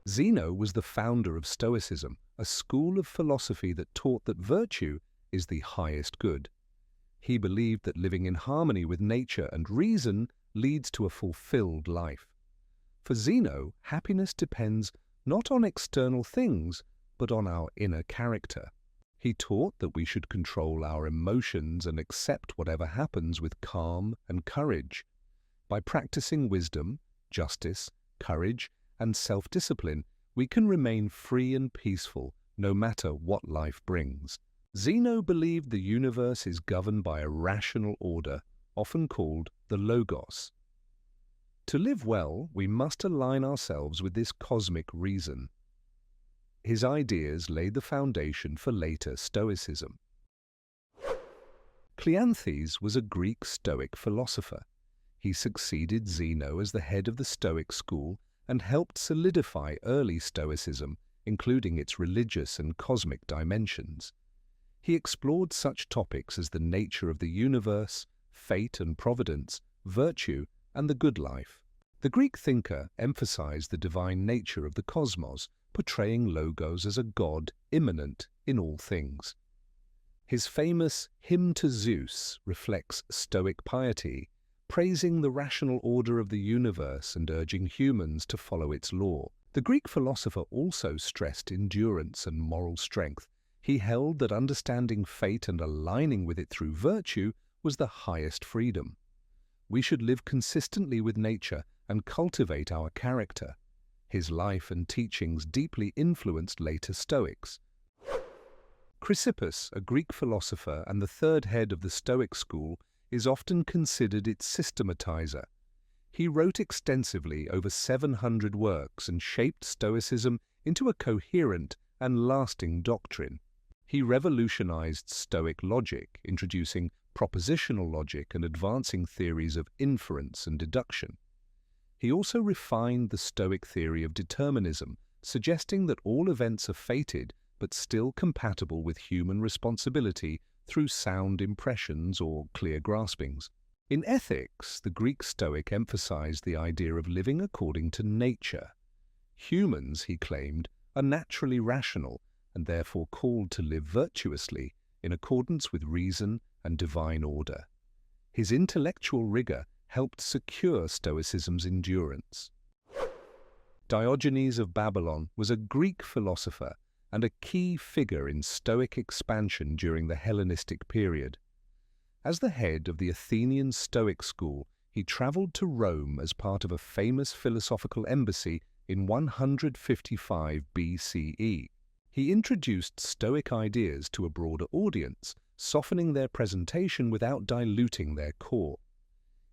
Zeno was the founder of Stoicism, a school of philosophy that taught that virtue is the highest good. He believed that living in harmony with nature and reason leads to a fulfilled life. For Zeno, happiness depends not on external things, but on our inner character. He taught that we should control our emotions and accept whatever happens with calm and courage. By practicing wisdom, justice, courage, and self-discipline, we can remain free and peaceful no matter what life brings. Zeno believed the universe is governed by a rational order, often called the Logos. To live well, we must align ourselves with this cosmic reason. His ideas laid the foundation for later Stoicism. Cleanthes was a Greek Stoic philosopher. He succeeded Zeno as the head of the Stoic school and helped solidify early Stoicism, including its religious and cosmic dimensions. He explored such topics as the nature of the universe, fate and providence, virtue, and the good life. The Greek thinker emphasized the divine nature of the cosmos, portraying Logos as a god immanent in all things. His famous Hymn to Zeus reflects Stoic piety, praising the rational order of the universe and urging humans to follow its law. The Greek philosopher also stressed endurance and moral strength. He held that understanding fate and aligning with it through virtue was the highest freedom. We should live consistently with nature and cultivate our character. His life and teachings deeply influenced later Stoics. Chrysippus, a Greek philosopher and the third head of the Stoic school, is often considered its systematizer. He wrote extensively, over 700 works, and shaped Stoicism into a coherent and lasting doctrine. He revolutionized Stoic logic, introducing propositional logic and advancing theories of inference and deduction. He also refined the Stoic theory of determinism, suggesting that all events are fated but still compatible with human responsibility through sound impressions or clear graspings. In ethics, the Greek Stoic emphasized the idea of living according to nature. Humans, he claimed, are naturally rational and therefore called to live virtuously in accordance with reason and divine order. His intellectual rigor helped secure Stoicism's endurance. Diogenes of Babylon was a Greek philosopher and a key figure in Stoic expansion during the Hellenistic period. As the head of the Athenian Stoic school, he traveled to Rome as part of a famous philosophical embassy in 155 BCE. He introduced Stoic ideas to a broader audience, softening their presentation without diluting their core.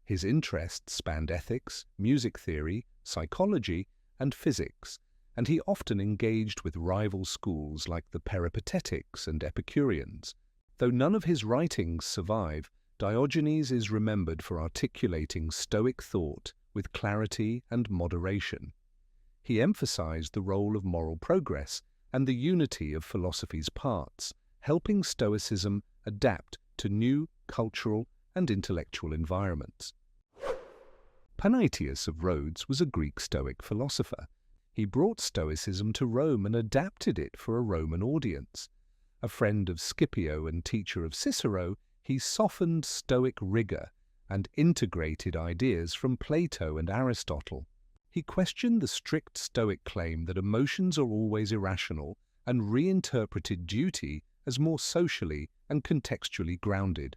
His interests spanned ethics, music theory, psychology, and physics, and he often engaged with rival schools like the Peripatetics and Epicureans. Though none of his writings survive, Diogenes is remembered for articulating Stoic thought with clarity and moderation. He emphasized the role of moral progress and the unity of philosophy's parts, helping Stoicism adapt to new cultural and intellectual environments. Panaetius of Rhodes was a Greek Stoic philosopher. He brought Stoicism to Rome and adapted it for a Roman audience. A friend of Scipio and teacher of Cicero, he softened Stoic rigor and integrated ideas from Plato and Aristotle. He questioned the strict Stoic claim that emotions are always irrational and reinterpreted duty as more socially and contextually grounded.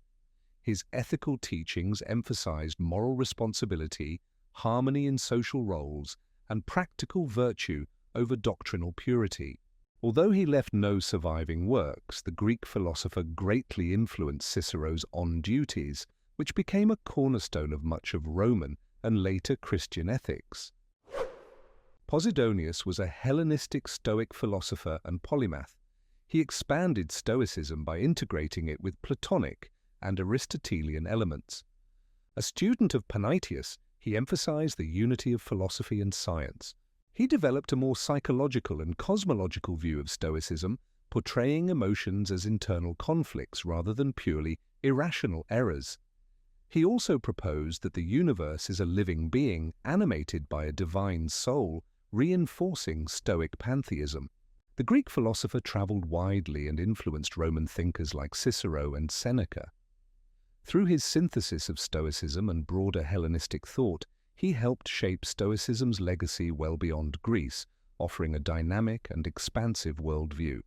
His ethical teachings emphasized moral responsibility, harmony in social roles, and practical virtue over doctrinal purity. Although he left no surviving works, the Greek philosopher greatly influenced Cicero's On Duties, which became a cornerstone of much of Roman and later Christian ethics. Posidonius was a Hellenistic Stoic philosopher and polymath. He expanded Stoicism by integrating it with Platonic and Aristotelian elements. A student of Panaetius, he emphasized the unity of philosophy and science. He developed a more psychological and cosmological view of Stoicism, portraying emotions as internal conflicts rather than purely irrational errors. He also proposed that the universe is a living being animated by a divine soul reinforcing Stoic pantheism. The Greek philosopher traveled widely and influenced Roman thinkers like Cicero and Seneca. Through his synthesis of Stoicism and broader Hellenistic thought, he helped shape Stoicism's legacy well beyond Greece, offering a dynamic and expansive worldview.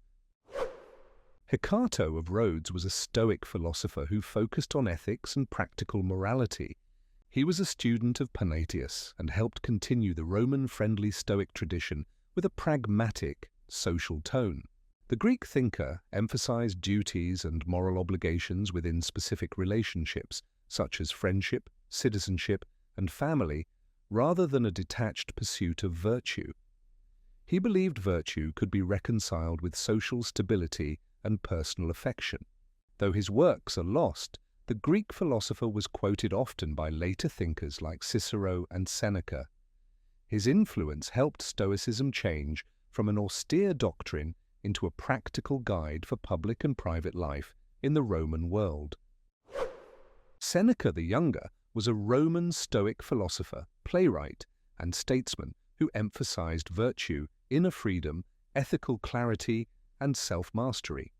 Hecato of Rhodes was a Stoic philosopher who focused on ethics and practical morality. He was a student of Panaetius and helped continue the Roman-friendly Stoic tradition with a pragmatic, social tone. The Greek thinker emphasized duties and moral obligations within specific relationships, such as friendship, citizenship, and family, rather than a detached pursuit of virtue. He believed virtue could be reconciled with social stability and personal affection. Though his works are lost, the Greek philosopher was quoted often by later thinkers like Cicero and Seneca. His influence helped Stoicism change from an austere doctrine into a practical guide for public and private life in the Roman world. Seneca the Younger was a Roman Stoic philosopher, playwright, and statesman who emphasized virtue, inner freedom, ethical clarity, and self-mastery.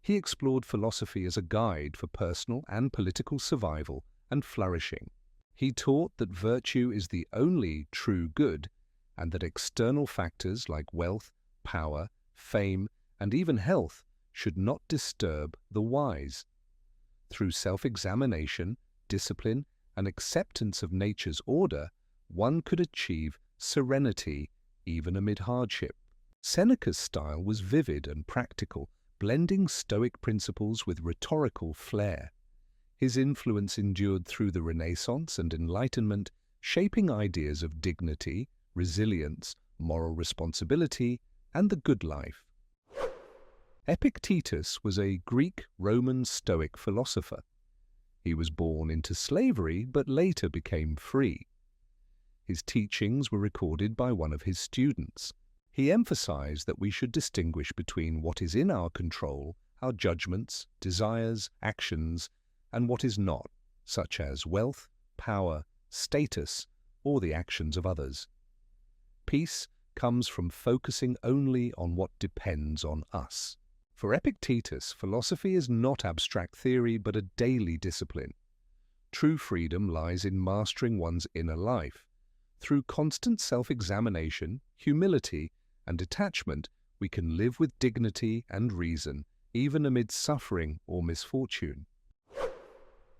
He explored philosophy as a guide for personal and political survival and flourishing. He taught that virtue is the only true good, and that external factors like wealth, power, fame, and even health should not disturb the wise. Through self-examination, discipline, and acceptance of nature's order, one could achieve serenity even amid hardship. Seneca's style was vivid and practical, blending Stoic principles with rhetorical flair. His influence endured through the Renaissance and Enlightenment, shaping ideas of dignity, resilience, moral responsibility, and the good life. Epictetus was a Greek-Roman Stoic philosopher. He was born into slavery but later became free. His teachings were recorded by one of his students. He emphasized that we should distinguish between what is in our control, our judgments, desires, actions, and what is not, such as wealth, power, status, or the actions of others. Peace comes from focusing only on what depends on us. For Epictetus, philosophy is not abstract theory but a daily discipline. True freedom lies in mastering one's inner life. Through constant self-examination, humility, and detachment, we can live with dignity and reason, even amid suffering or misfortune.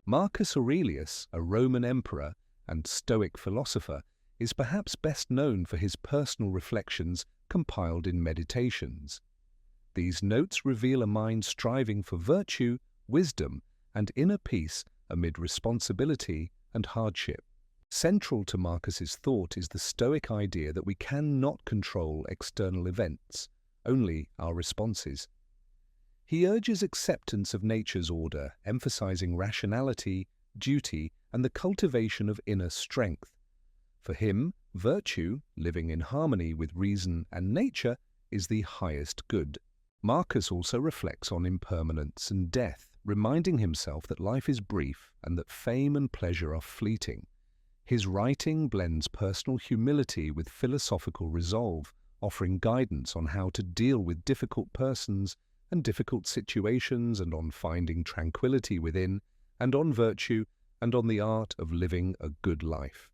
Marcus Aurelius, a Roman emperor and Stoic philosopher, is perhaps best known for his personal reflections compiled in Meditations. These notes reveal a mind striving for virtue, wisdom, and inner peace amid responsibility and hardship. Central to Marcus's thought is the Stoic idea that we cannot control external events, only our responses. He urges acceptance of nature's order, emphasizing rationality, duty, and the cultivation of inner strength. For him, virtue, living in harmony with reason and nature, is the highest good. Marcus also reflects on impermanence and death, reminding himself that life is brief and that fame and pleasure are fleeting. His writing blends personal humility with philosophical resolve, offering guidance on how to deal with difficult persons and difficult situations, and on finding tranquility within, and on virtue, and on the art of living a good life.